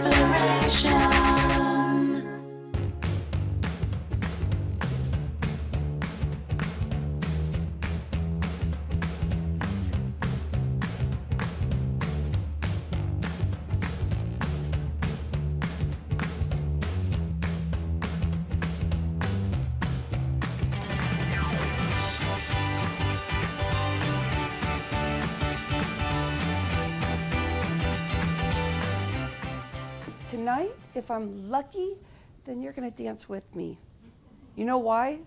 inspiration. Tonight, if I'm lucky, then you're going to dance with me. You know why?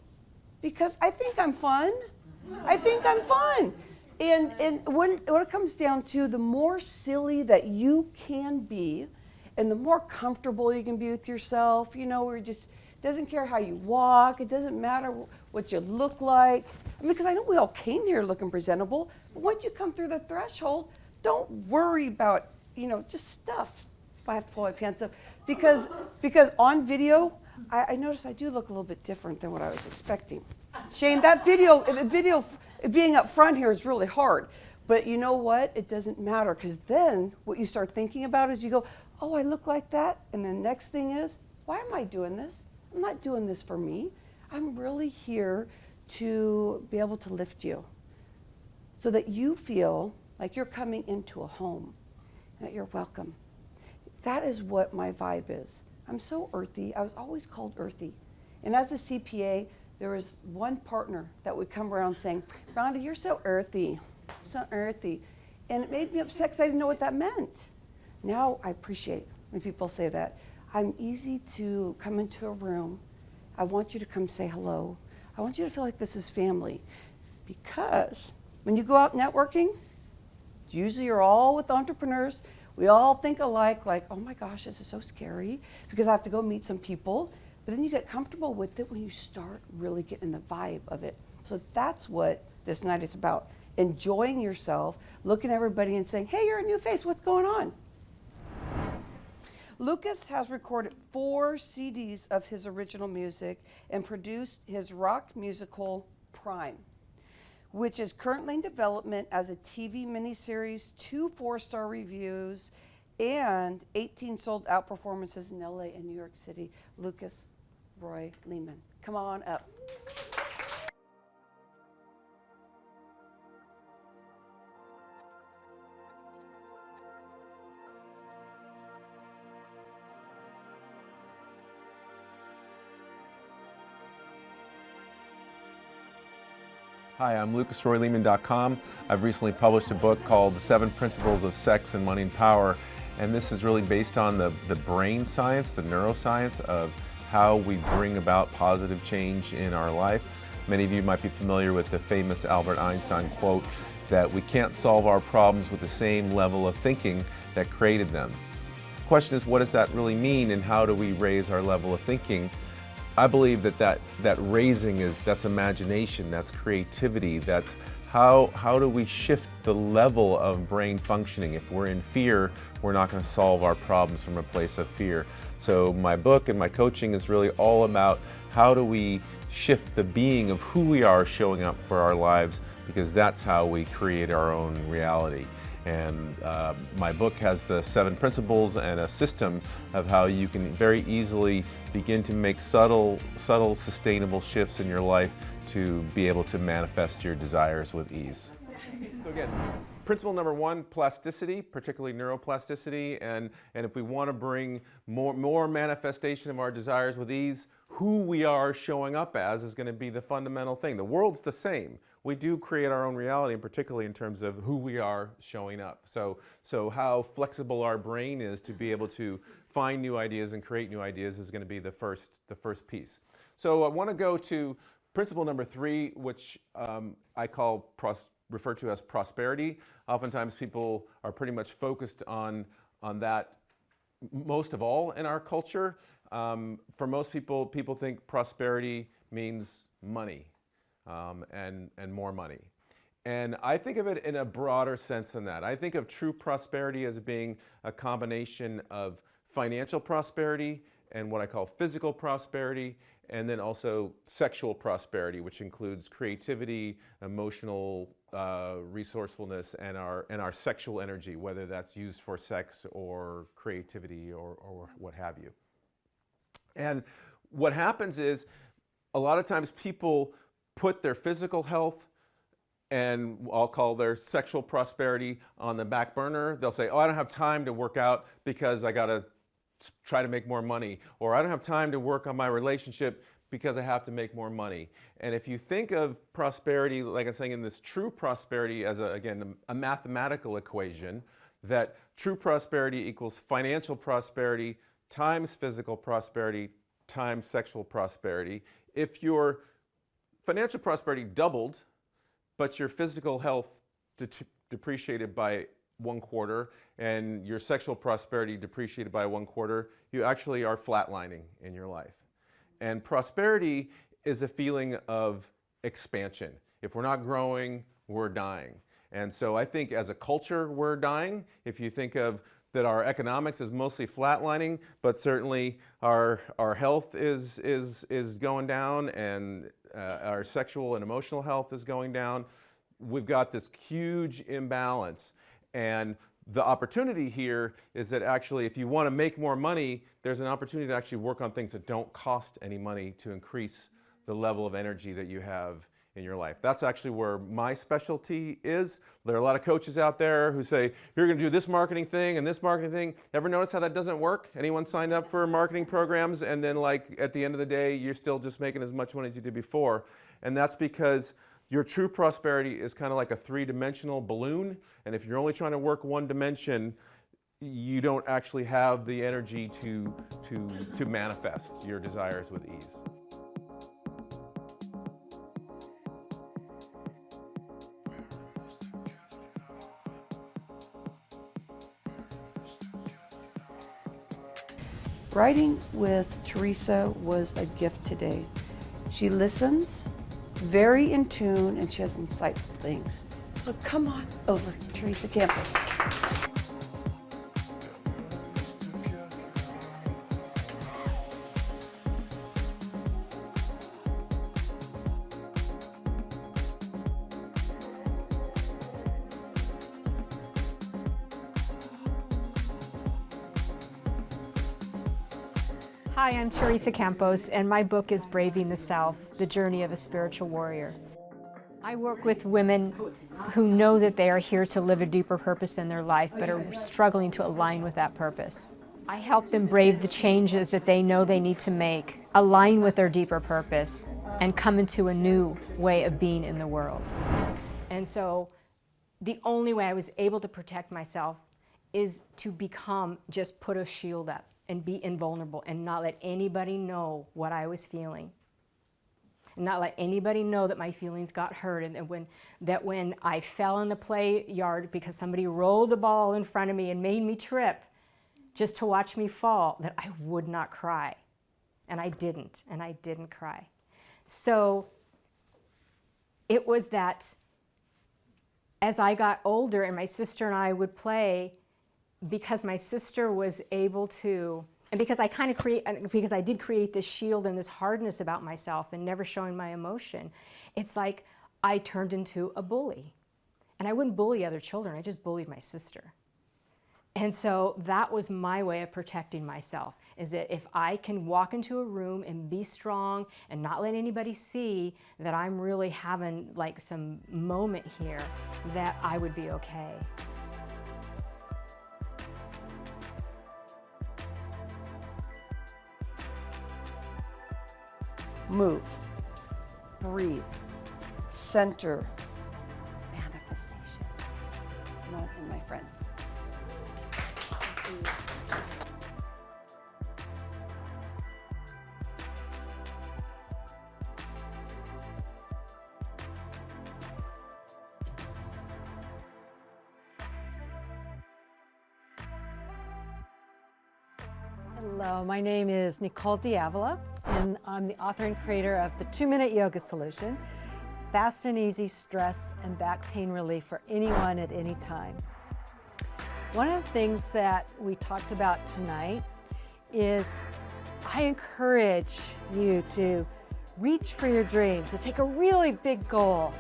Because I think I'm fun. I think I'm fun. And when it comes down to the more silly that you can be, and the more comfortable you can be with yourself, you know, where it just doesn't care how you walk, it doesn't matter what you look like. I mean, because I know we all came here looking presentable, but once you come through the threshold, don't worry about, you know, just stuff. If I have to pull my pants up, because on video, I noticed I do look a little bit different than what I was expecting. Shane, that video being up front here is really hard, but you know what? It doesn't matter, because then what you start thinking about is you go, oh, I look like that, and the next thing is, why am I doing this? I'm not doing this for me. I'm really here to be able to lift you so that you feel like you're coming into a home, and that you're welcome. That is what my vibe is. I'm so earthy. I was always called earthy. And as a CPA, there was one partner that would come around saying, Rhonda, you're so earthy, so earthy. And it made me upset because I didn't know what that meant. Now I appreciate when people say that. I'm easy to come into a room. I want you to come say hello. I want you to feel like this is family. Because when you go out networking, usually you're all with entrepreneurs. We all think alike, like, oh my gosh, this is so scary because I have to go meet some people. But then you get comfortable with it when you start really getting the vibe of it. So that's what this night is about. Enjoying yourself, looking at everybody and saying, hey, you're a new face, what's going on? Lucas has recorded 4 CDs of his original music and produced his rock musical, Prime, which is currently in development as a TV miniseries, 2 4-star reviews, and 18 sold-out performances in LA and New York City. Lucas Roy Lehman, come on up. Hi, I'm LucasRoyLehman.com. I've recently published a book called The 7 Principles of Sex and Money and Power, and this is really based on the brain science, the neuroscience of how we bring about positive change in our life. Many of you might be familiar with the famous Albert Einstein quote that we can't solve our problems with the same level of thinking that created them. The question is, what does that really mean, and how do we raise our level of thinking? I believe that raising that's imagination, that's creativity, that's how do we shift the level of brain functioning. If we're in fear, we're not going to solve our problems from a place of fear. So my book and my coaching is really all about how do we shift the being of who we are showing up for our lives, because that's how we create our own reality. And my book has the 7 principles and a system of how you can very easily begin to make subtle, sustainable shifts in your life to be able to manifest your desires with ease. So again, principle number 1, plasticity, particularly neuroplasticity, and if we want to bring more manifestation of our desires with ease, who we are showing up as is going to be the fundamental thing. The world's the same. We do create our own reality, and particularly in terms of who we are showing up. So how flexible our brain is to be able to find new ideas and create new ideas is going to be the first piece. So I want to go to principle number 3, which I refer to as prosperity. Oftentimes people are pretty much focused on that most of all in our culture. For most people think prosperity means money. And more money. And I think of it in a broader sense than that. I think of true prosperity as being a combination of financial prosperity and what I call physical prosperity, and then also sexual prosperity, which includes creativity, emotional resourcefulness and our sexual energy, whether that's used for sex or creativity or what have you. And what happens is a lot of times people put their physical health and I'll call their sexual prosperity on the back burner. They'll say, oh, I don't have time to work out because I got to try to make more money, or I don't have time to work on my relationship because I have to make more money. And if you think of prosperity, like I'm saying, in this true prosperity as, again, a mathematical equation, that true prosperity equals financial prosperity times physical prosperity times sexual prosperity. If your financial prosperity doubled, but your physical health depreciated by 1/4 and your sexual prosperity depreciated by 1/4, you actually are flatlining in your life. And prosperity is a feeling of expansion. If we're not growing, we're dying. And so I think as a culture, we're dying. If you think of that our economics is mostly flatlining, but certainly our health is going down, and our sexual and emotional health is going down. We've got this huge imbalance. And the opportunity here is that actually, if you want to make more money, there's an opportunity to actually work on things that don't cost any money to increase the level of energy that you have in your life. That's actually where my specialty is. There are a lot of coaches out there who say, you're going to do this marketing thing and this marketing thing. Ever notice how that doesn't work? Anyone signed up for marketing programs and then, like, at the end of the day, you're still just making as much money as you did before? And that's because your true prosperity is kind of like a three-dimensional balloon, and if you're only trying to work one dimension, you don't actually have the energy to manifest your desires with ease. Writing with Teresa was a gift today. She listens, very in tune, and she has insightful things. So come on over, Teresa Campos. Hi, I'm Teresa Campos, and my book is Braving the South, The Journey of a Spiritual Warrior. I work with women who know that they are here to live a deeper purpose in their life, but are struggling to align with that purpose. I help them brave the changes that they know they need to make, align with their deeper purpose, and come into a new way of being in the world. And so the only way I was able to protect myself is to just put a shield up and be invulnerable and not let anybody know what I was feeling. And not let anybody know that my feelings got hurt, and that when I fell in the play yard because somebody rolled the ball in front of me and made me trip just to watch me fall, that I would not cry. And I didn't cry. So it was that as I got older and my sister and I would play, because my sister was able to, and because I did create this shield and this hardness about myself and never showing my emotion, it's like I turned into a bully. And I wouldn't bully other children, I just bullied my sister. And so that was my way of protecting myself, is that if I can walk into a room and be strong and not let anybody see that I'm really having like some moment here, that I would be okay. Move, breathe, center, manifestation. And my friend. Hello, my name is Nicole D'Avila, and I'm the author and creator of the 2-Minute Yoga Solution, fast and easy stress and back pain relief for anyone at any time. One of the things that we talked about tonight is I encourage you to reach for your dreams, to take a really big goal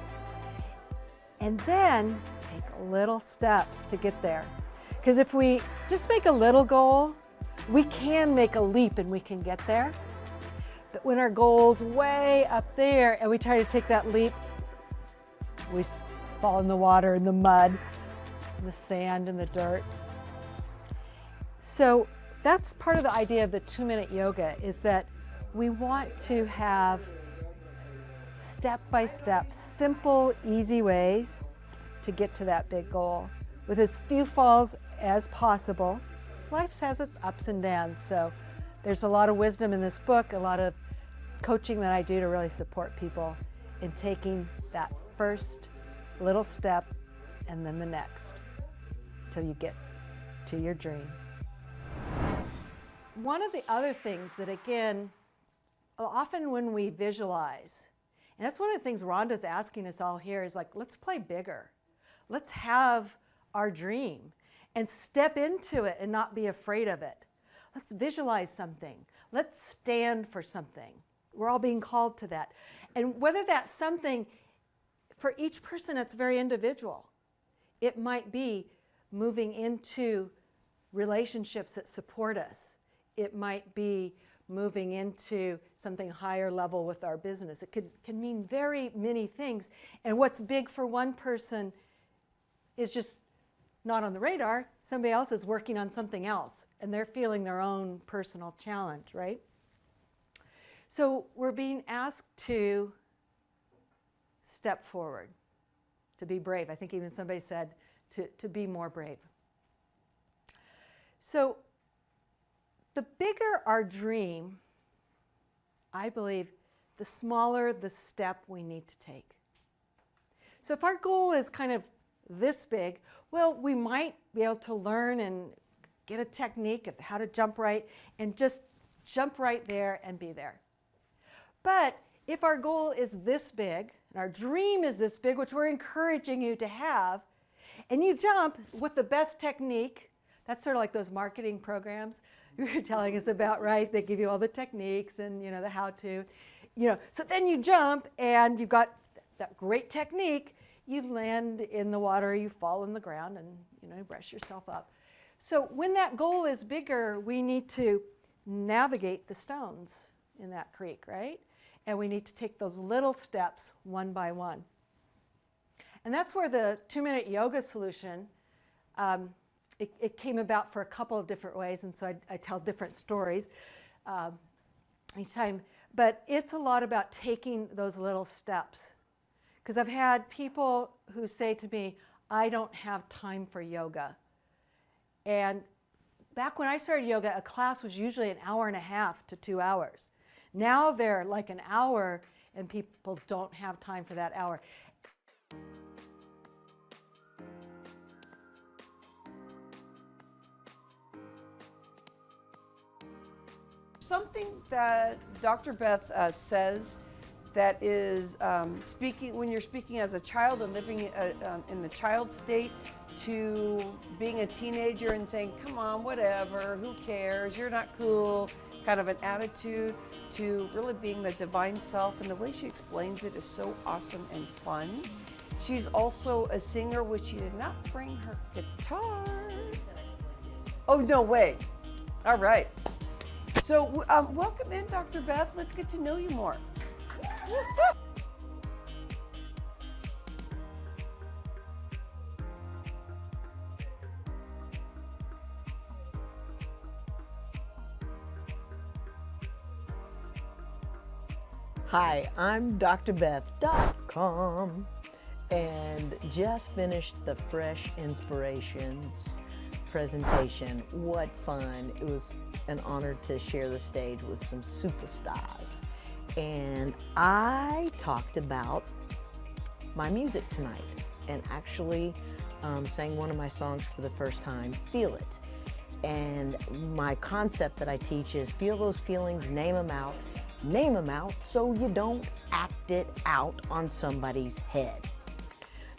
And then take little steps to get there. Because if we just make a little goal, we can make a leap and we can get there. But when our goal's way up there and we try to take that leap, we fall in the water, in the mud, in the sand, in the dirt. So that's part of the idea of the 2-minute yoga, is that we want to have step-by-step, simple, easy ways to get to that big goal with as few falls as possible. Life has its ups and downs, so there's a lot of wisdom in this book, a lot of coaching that I do to really support people in taking that first little step and then the next till you get to your dream. One of the other things that, again, often when we visualize, and that's one of the things Rhonda's asking us all here, is like, let's play bigger. Let's have our dream and step into it and not be afraid of it. Let's visualize something. Let's stand for something. We're all being called to that. And whether that's something, for each person, it's very individual. It might be moving into relationships that support us. It might be moving into something higher level with our business. It can mean very many things. And what's big for one person is just not on the radar. Somebody else is working on something else, and they're feeling their own personal challenge, right? So we're being asked to step forward, to be brave. I think even somebody said to be more brave. So the bigger our dream, I believe, the smaller the step we need to take. So if our goal is kind of this big, well, we might be able to learn and get a technique of how to jump right and just jump right there and be there. But if our goal is this big, and our dream is this big, which we're encouraging you to have, and you jump with the best technique, that's sort of like those marketing programs you were telling us about, right? They give you all the techniques and, the how-to, So then you jump and you've got that great technique, you land in the water, you fall in the ground, and, you brush yourself up. So when that goal is bigger, we need to navigate the stones in that creek, right? And we need to take those little steps one by one. And that's where the 2-minute yoga solution, it came about for a couple of different ways, and so I tell different stories each time. But it's a lot about taking those little steps. Because I've had people who say to me, I don't have time for yoga. And back when I started yoga, a class was usually 1.5 hours to 2 hours. Now they're like an hour, and people don't have time for that hour. Something that Dr. Beth says that is speaking, when you're speaking as a child and living in the child state, to being a teenager and saying, come on, whatever, who cares, you're not cool, kind of an attitude, to really being the divine self. And the way she explains it is so awesome and fun. She's also a singer, which she did not bring her guitar. Oh, no way. All right. So welcome in, Dr. Beth. Let's get to know you more. Hi, I'm DrBeth.com and just finished the Fresh Inspirations presentation. What fun. It was an honor to share the stage with some superstars. And I talked about my music tonight and actually sang one of my songs for the first time, Feel It. And my concept that I teach is feel those feelings, name them out so you don't act it out on somebody's head.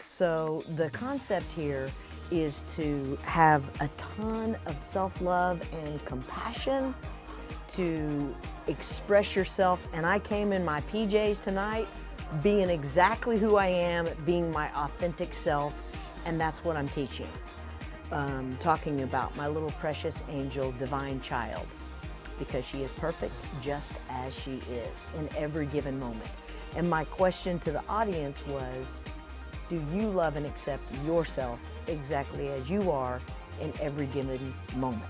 So the concept here is to have a ton of self-love and compassion, to express yourself. And I came in my PJs tonight, being exactly who I am, being my authentic self, and that's what I'm teaching. Talking about my little precious angel, divine child, because she is perfect just as she is in every given moment. And my question to the audience was, do you love and accept yourself exactly as you are in every given moment?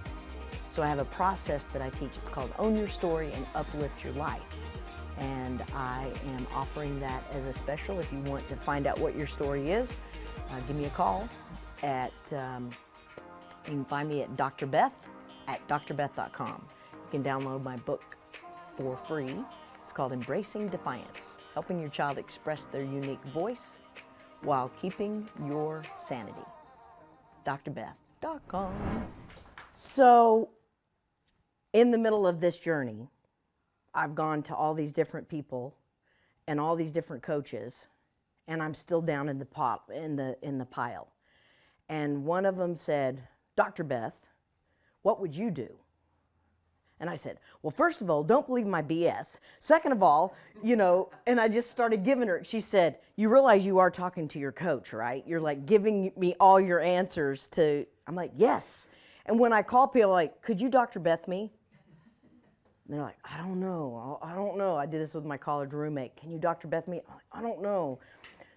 So I have a process that I teach. It's called Own Your Story and Uplift Your Life. And I am offering that as a special. If you want to find out what your story is, give me a call at, you can find me at Dr Beth at drbeth.com. You can download my book for free. It's called Embracing Defiance, helping your child express their unique voice while keeping your sanity. drbeth.com. So, in the middle of this journey, I've gone to all these different people and all these different coaches, and I'm still down in the pot, in the pile. And one of them said, Dr. Beth, what would you do? And I said, well, first of all, don't believe my BS. Second of all, and I just started giving her, she said, you realize you are talking to your coach, right? You're like giving me all your answers to, I'm like, yes. And when I call people, like, could you Dr. Beth me? And they're like, I don't know. I did this with my college roommate. Can you Dr. Beth me? I don't know.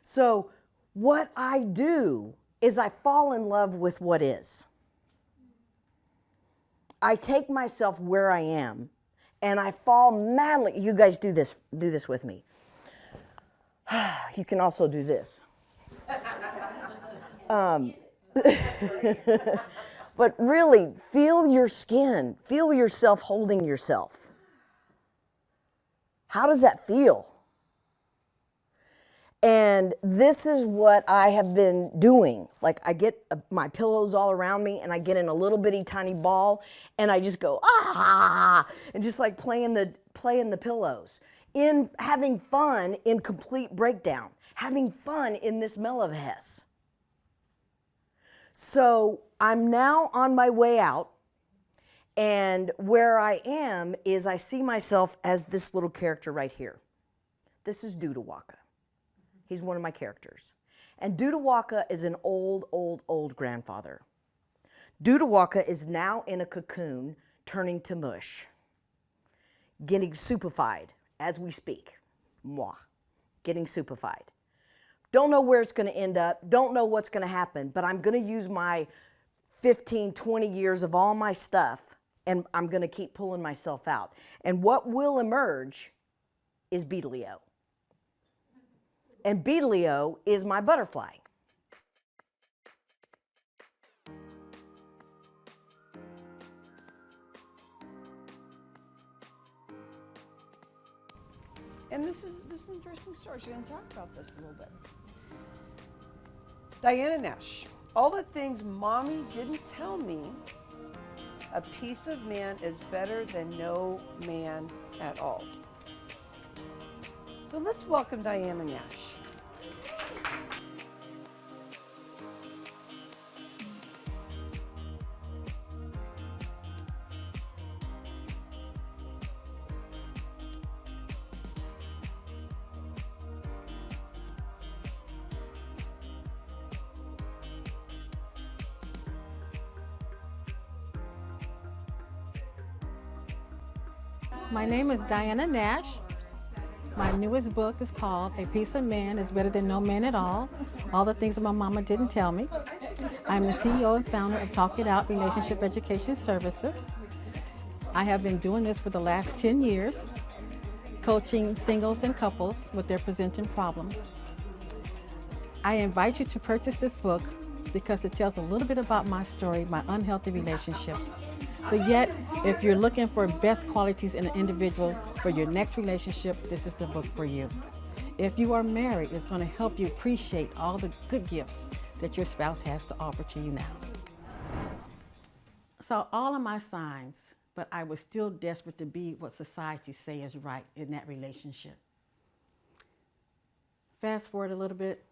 So what I do is I fall in love with what is. I take myself where I am and I fall madly. You guys do this with me. You can also do this. But really, feel your skin. Feel yourself holding yourself. How does that feel? And this is what I have been doing. Like I get my pillows all around me and I get in a little bitty tiny ball and I just go, ah, and just like playing the pillows. In having fun in complete breakdown. Having fun in this Melevhes. So I'm now on my way out, and where I am is I see myself as this little character right here. This is Dudawaka. He's one of my characters. And Dudawaka is an old grandfather. Dudawaka is now in a cocoon turning to mush, getting soupified as we speak. Moi, getting soupified. Don't know where it's going to end up, don't know what's going to happen, but I'm going to use my 15, 20 years of all my stuff, and I'm going to keep pulling myself out. And what will emerge is Beetleo. And Beetleo is my butterfly. And this is an interesting story. She's going to talk about this a little bit. Diana Nash. All the things mommy didn't tell me. A piece of man is better than no man at all. So let's welcome Diana Nash. My name is Diana Nash. My newest book is called A Piece of Man is Better Than No Man at All the things that my mama didn't tell me. I'm the CEO and founder of Talk It Out Relationship Education Services. I have been doing this for the last 10 years, coaching singles and couples with their presenting problems. I invite you to purchase this book because it tells a little bit about my story, my unhealthy relationships. But yet, if you're looking for best qualities in an individual for your next relationship, this is the book for you. If you are married, it's going to help you appreciate all the good gifts that your spouse has to offer to you now. So all of my signs, but I was still desperate to be what society says is right in that relationship. Fast forward a little bit,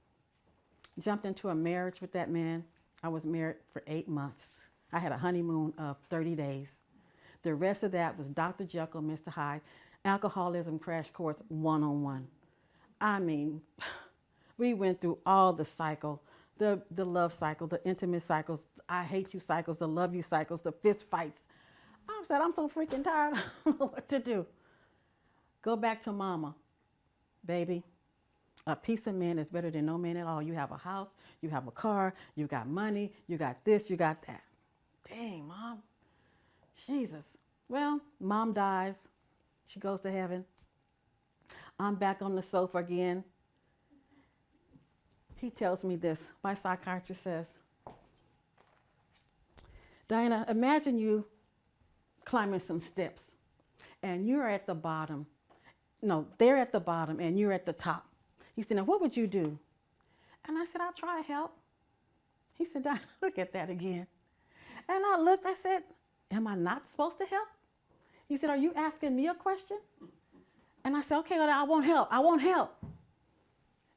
jumped into a marriage with that man. I was married for 8 months. I had a honeymoon of 30 days. The rest of that was Dr. Jekyll, Mr. Hyde, alcoholism crash course one-on-one. I mean, we went through all the cycle, the love cycle, the intimate cycles, I hate you cycles, the love you cycles, the fist fights. I said, I'm so freaking tired. I don't know what to do. Go back to mama. Baby, a piece of man is better than no man at all. You have a house, you have a car, you got money, you got this, you got that. Dang, Mom. Jesus. Well, Mom dies. She goes to heaven. I'm back on the sofa again. He tells me this. My psychiatrist says, Diana, imagine you climbing some steps and you're at the bottom. No, they're at the bottom and you're at the top. He said, now what would you do? And I said, I'll try to help. He said, Diana, look at that again. And I looked, I said, am I not supposed to help? He said, are you asking me a question? And I said, okay, well, I won't help. I won't help.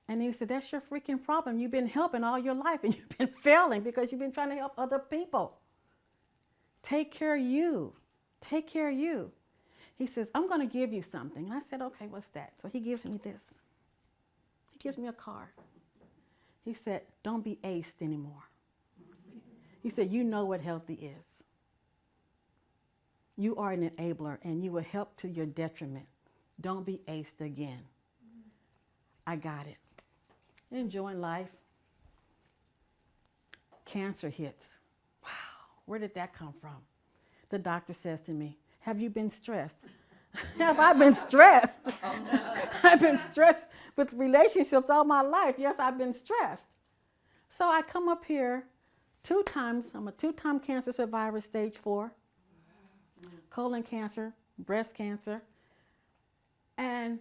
And he said, that's your freaking problem. You've been helping all your life and you've been failing because you've been trying to help other people. Take care of you. Take care of you. He says, I'm going to give you something. I said, okay, what's that? So he gives me this. He gives me a card. He said, don't be aced anymore. He said, you know what healthy is. You are an enabler and you will help to your detriment. Don't be aced again. I got it. Enjoying life. Cancer hits. Wow, where did that come from? The doctor says to me, have you been stressed? Have I been stressed? I've been stressed with relationships all my life. Yes, I've been stressed. So I come up here 2 times. I'm a 2-time cancer survivor, stage 4. Colon cancer, breast cancer. And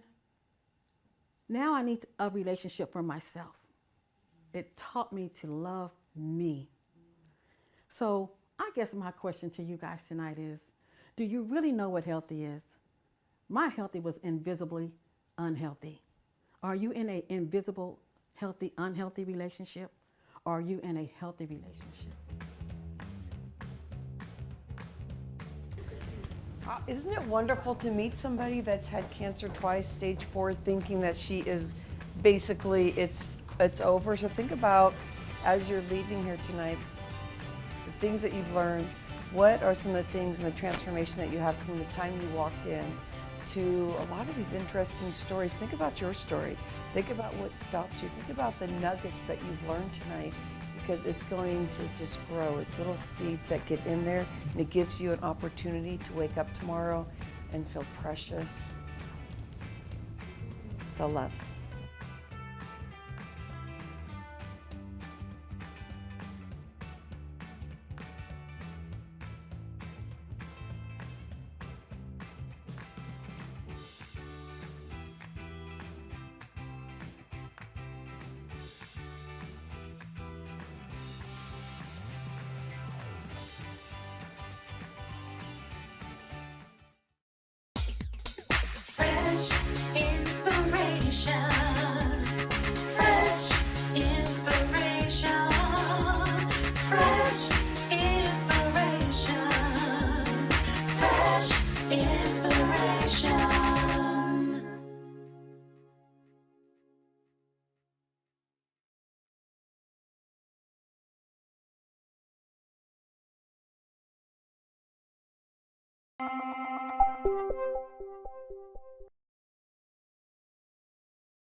now I need a relationship for myself. It taught me to love me. So I guess my question to you guys tonight is, do you really know what healthy is? My healthy was invisibly unhealthy. Are you in an invisible, healthy, unhealthy relationship? Or are you in a healthy relationship? Isn't it wonderful to meet somebody that's had cancer twice, stage 4, thinking that she is basically, it's over. So think about, as you're leaving here tonight, the things that you've learned. What are some of the things and the transformation that you have from the time you walked in to a lot of these interesting stories? Think about your story. Think about what stopped you. Think about the nuggets that you've learned tonight, because it's going to just grow. It's little seeds that get in there, and it gives you an opportunity to wake up tomorrow and feel precious, feel loved. Fresh inspiration. Fresh inspiration. Fresh inspiration. Fresh inspiration.